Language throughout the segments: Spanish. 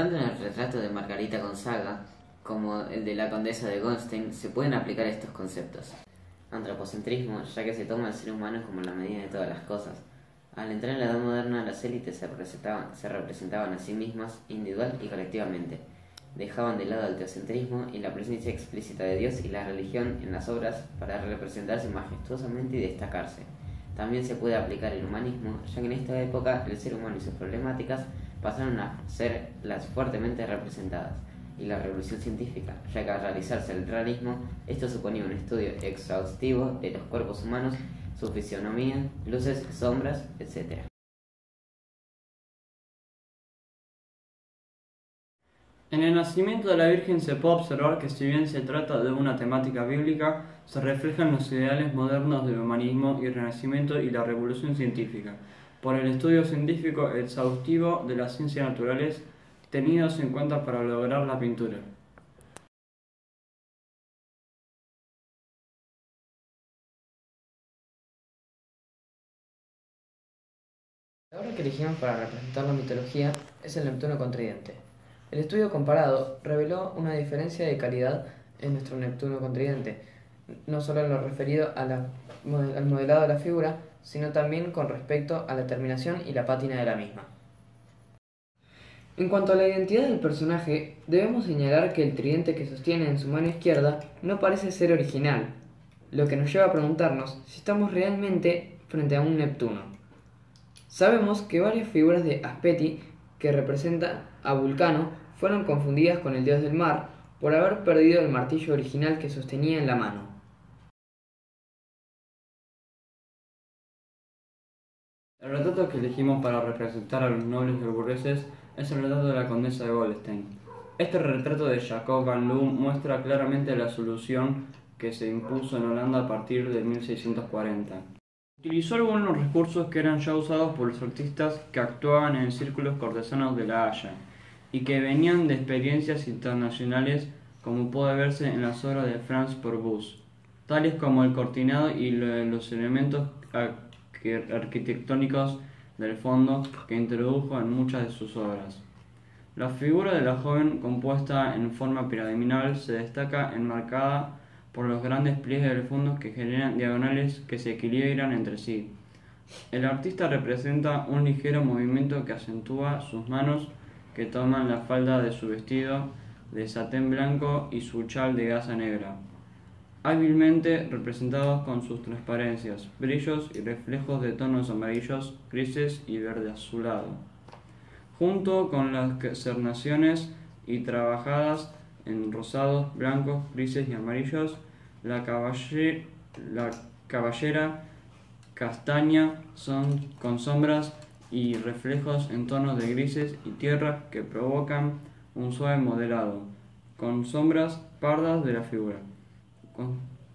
Tanto en el retrato de Margarita Gonzaga como el de la condesa de Goldstein se pueden aplicar estos conceptos. Antropocentrismo, ya que se toma al ser humano como la medida de todas las cosas. Al entrar en la edad moderna, las élites se representaban a sí mismas individual y colectivamente. Dejaban de lado el teocentrismo y la presencia explícita de Dios y la religión en las obras para representarse majestuosamente y destacarse. También se puede aplicar el humanismo, ya que en esta época el ser humano y sus problemáticas pasaron a ser las fuertemente representadas, y la revolución científica, ya que al realizarse el realismo, esto suponía un estudio exhaustivo de los cuerpos humanos, su fisionomía, luces, sombras, etc. En el nacimiento de la Virgen se puede observar que, si bien se trata de una temática bíblica, se reflejan los ideales modernos del humanismo y el Renacimiento y la revolución científica, por el estudio científico exhaustivo de las ciencias naturales tenidos en cuenta para lograr la pintura. La obra que elegimos para representar la mitología es el Neptuno Contridente. El estudio comparado reveló una diferencia de calidad en nuestro Neptuno Contridente, no solo en lo referido al modelado de la figura, sino también con respecto a la terminación y la pátina de la misma. En cuanto a la identidad del personaje, debemos señalar que el tridente que sostiene en su mano izquierda no parece ser original, lo que nos lleva a preguntarnos si estamos realmente frente a un Neptuno. Sabemos que varias figuras de Aspetti, que representan a Vulcano, fueron confundidas con el dios del mar por haber perdido el martillo original que sostenía en la mano. El retrato que elegimos para representar a los nobles y burgueses es el retrato de la condesa de Goldstein. Este retrato de Jacob van Loo muestra claramente la solución que se impuso en Holanda a partir de 1640. Utilizó algunos recursos que eran ya usados por los artistas que actuaban en círculos cortesanos de La Haya y que venían de experiencias internacionales, como puede verse en las obras de Franz Pourbus, tales como el cortinado y los elementos arquitectónicos del fondo que introdujo en muchas de sus obras. La figura de la joven, compuesta en forma piramidal, se destaca enmarcada por los grandes pliegues del fondo que generan diagonales que se equilibran entre sí. El artista representa un ligero movimiento que acentúa sus manos, que toman la falda de su vestido de satén blanco y su chal de gasa negra, hábilmente representados con sus transparencias, brillos y reflejos de tonos amarillos, grises y verde azulado, junto con las cernaciones y trabajadas en rosados, blancos, grises y amarillos. La cabellera castaña con sombras y reflejos en tonos de grises y tierra que provocan un suave modelado, con sombras pardas de la figura.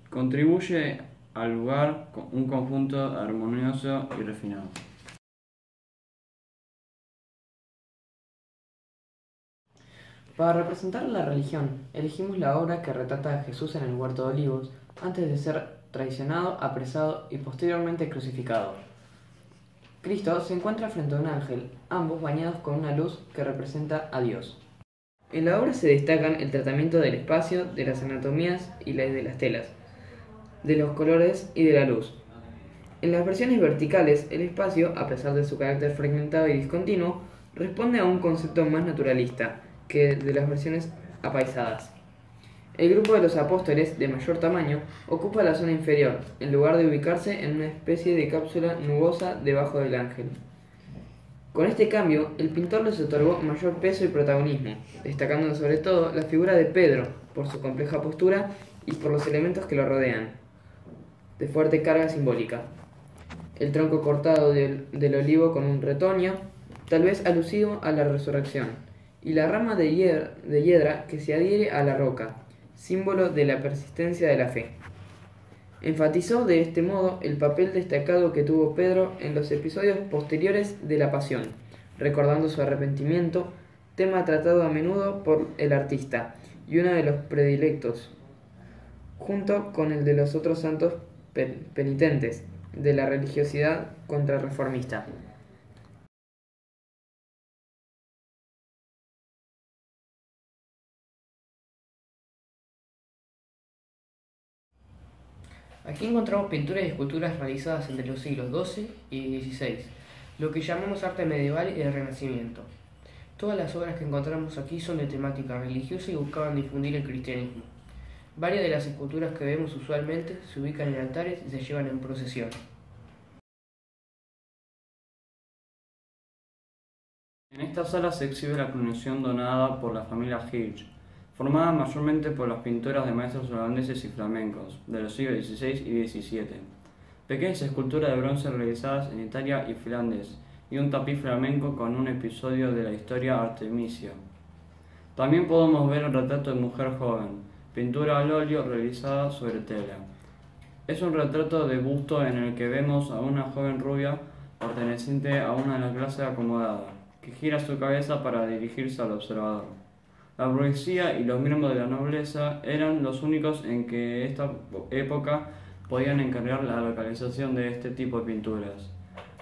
Contribuye al lugar un conjunto armonioso y refinado. Para representar la religión, elegimos la obra que retrata a Jesús en el huerto de Olivos, antes de ser traicionado, apresado y posteriormente crucificado. Cristo se encuentra frente a un ángel, ambos bañados con una luz que representa a Dios. En la obra se destacan el tratamiento del espacio, de las anatomías y de las telas, de los colores y de la luz. En las versiones verticales, el espacio, a pesar de su carácter fragmentado y discontinuo, responde a un concepto más naturalista que de las versiones apaisadas. El grupo de los apóstoles, de mayor tamaño, ocupa la zona inferior, en lugar de ubicarse en una especie de cápsula nubosa debajo del ángel. Con este cambio, el pintor les otorgó mayor peso y protagonismo, destacando sobre todo la figura de Pedro, por su compleja postura y por los elementos que lo rodean, de fuerte carga simbólica. El tronco cortado del olivo con un retoño, tal vez alusivo a la resurrección, y la rama de hiedra que se adhiere a la roca, símbolo de la persistencia de la fe. Enfatizó de este modo el papel destacado que tuvo Pedro en los episodios posteriores de la Pasión, recordando su arrepentimiento, tema tratado a menudo por el artista y uno de los predilectos, junto con el de los otros santos penitentes de la religiosidad contrarreformista. Aquí encontramos pinturas y esculturas realizadas entre los siglos XII y XVI, lo que llamamos arte medieval y del Renacimiento. Todas las obras que encontramos aquí son de temática religiosa y buscaban difundir el cristianismo. Varias de las esculturas que vemos usualmente se ubican en altares y se llevan en procesión. En esta sala se exhibe la colección donada por la familia Hirsch, formada mayormente por las pinturas de maestros holandeses y flamencos de los siglos XVI y XVII, pequeñas esculturas de bronce realizadas en Italia y Flandes, y un tapiz flamenco con un episodio de la historia artemisia. También podemos ver el retrato de mujer joven, pintura al óleo realizada sobre tela. Es un retrato de busto en el que vemos a una joven rubia perteneciente a una de las clases acomodadas, que gira su cabeza para dirigirse al observador. La burguesía y los miembros de la nobleza eran los únicos en que esta época podían encargar la localización de este tipo de pinturas.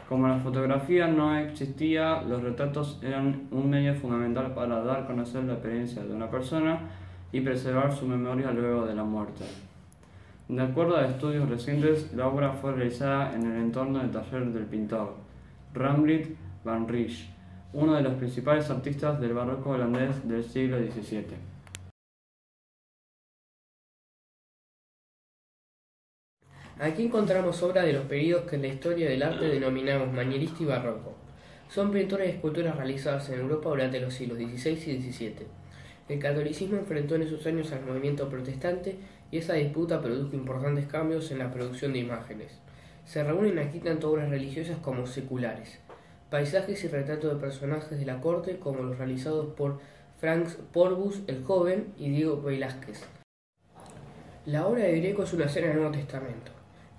Como la fotografía no existía, los retratos eran un medio fundamental para dar a conocer la experiencia de una persona y preservar su memoria luego de la muerte. De acuerdo a estudios recientes, la obra fue realizada en el entorno del taller del pintor Rembrandt van Rijn, uno de los principales artistas del barroco holandés del siglo XVII. Aquí encontramos obras de los períodos que en la historia del arte denominamos manierista y barroco. Son pinturas y esculturas realizadas en Europa durante los siglos XVI y XVII. El catolicismo enfrentó en esos años al movimiento protestante y esa disputa produjo importantes cambios en la producción de imágenes. Se reúnen aquí tanto obras religiosas como seculares, paisajes y retratos de personajes de la corte como los realizados por Franz Porvus el Joven y Diego Velázquez. La obra de Greco es una escena del Nuevo Testamento.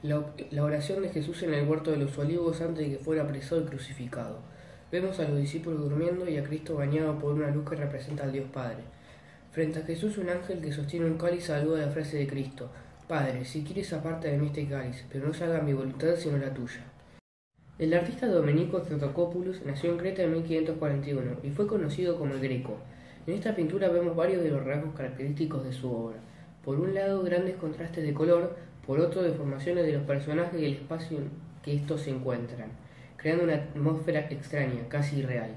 La oración de Jesús en el huerto de los olivos antes de que fuera apresado y crucificado. Vemos a los discípulos durmiendo y a Cristo bañado por una luz que representa al Dios Padre. Frente a Jesús un ángel que sostiene un cáliz saluda la frase de Cristo: Padre, si quieres aparta de mí este cáliz, pero no se haga mi voluntad sino la tuya. El artista Domenico Theotokopoulos nació en Creta en 1541 y fue conocido como el Greco. En esta pintura vemos varios de los rasgos característicos de su obra. Por un lado, grandes contrastes de color, por otro, deformaciones de los personajes y el espacio en que estos se encuentran, creando una atmósfera extraña, casi irreal.